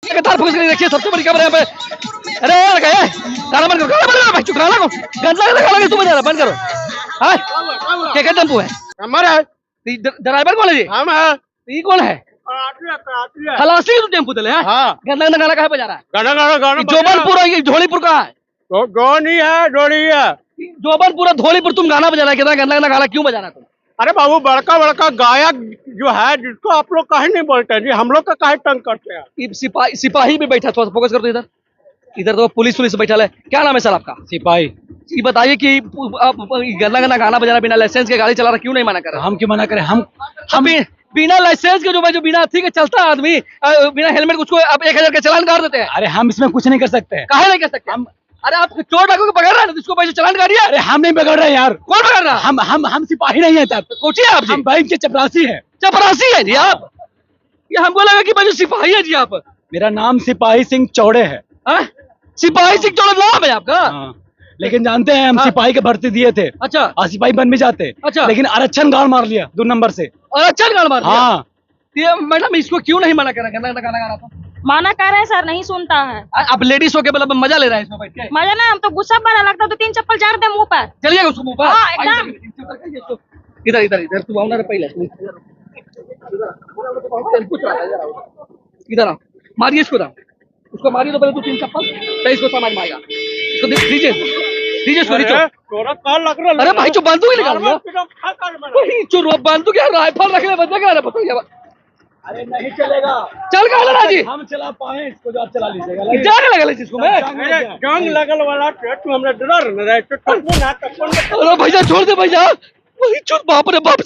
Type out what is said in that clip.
लगातार फोकस करके देखिए, सबसे बड़ी खबर है यहाँ पे। अरे यार क्या है? गाना बंद करो, गाना बंद करो भाई, चुप गाना को गंदा लगा तू बजा बंद करो। हाँ क्या टेम्पो है हमारा ड्राइवर कौन है जी? हम है ये कौन है? खलासी है तू टेम्पो चले? हाँ गंदा गंदा गाना कहाँ बजा रहा है? गाना गाना गाना जोबनपुर है, ये धौलीपुर का है। गोनी है डोरी है। जोबनपुर धौलीपुर तुम गाना बजा रहा है, कितना गंदा गंदा गाना क्यों बजा रहा है तुम? अरे बाबू बड़का बड़का गायक जो है जिसको आप लोग काहे नहीं बोलते हैं जी, हम लोग का काहे तंग करते हैं। ये सिपाही भी बैठा, थोड़ा फोकस कर दो इधर, इधर तो पुलिस बैठा है। क्या नाम है सर आपका? सिपाही। ये बताइए कि आप गंदा गंदा गाना बजा रहा, बिना लाइसेंस के गाड़ी चला रहा, क्यों नहीं मना कर रहा? हम क्यों मना करें? हम बिना लाइसेंस के जो बिना अथी के चलता है आदमी, बिना हेलमेट, उसको आप 1000 का चालान कर देते हैं। अरे हम इसमें कुछ नहीं कर सकते। काहे नहीं कर सकते? हम अरे आप चोर डाकू को पकड़ रहे हैं, इसको पैसे चालान करिए। अरे हम नहीं पकड़ रहे यार। कौन पकड़ रहा? हम सिपाही नहीं है तब। कोची है आप जी? हम बैंक के चपरासी है। चपरासी है जी आप? ये हमको लगा कि भाई सिपाही है जी आप। मेरा नाम सिपाही सिंह चौड़े है। सिपाही सिंह चौड़े नाम है आपका? हाँ। लेकिन जानते हैं हम सिपाही के भर्ती दिए थे। अच्छा। और सिपाही बन भी जाते। अच्छा। लेकिन आरक्षण गाड़ मार लिया 2 नंबर से। आरक्षण गाड़ मार लिया? हाँ। ये मैडम इसको क्यों नहीं मना कर रहा? गंदा गाना गाना था। माना कर रहे हैं सर, नहीं सुनता है। आप लेडीज हो के मतलब मजा ले रहा है इसमें बैठ के? मजा ना, हम तो गुस्सा बना लगता है तो 3 चप्पल झाड़ दे मुंह पर। चलिएगा उसको मुंह पर? हाँ, एकदम। इधर इधर इधर तू आओ ना पहले, इधर आओ, मारिए इसको ना, उसको मारिए तो पहले तू 3 चप्पल, तो इसको समझ में आएगा। इसको दीजिए इसको नीचे। अरे भाई जो बंदूक ही निकाल दिया, चुर बंदूक क्या राइफल रखने बंदे क्या बताइए? अरे नहीं चलेगा। चल का लड़ा जी, हम चला पाए इसको, जो आप चला लीजिएगा। जाने लगा जिसको मैं जंग लगल वाला तू हमरा डरा रहे। अरे भैया छोड़ दे भैया, वही चुर बाप रे बाप।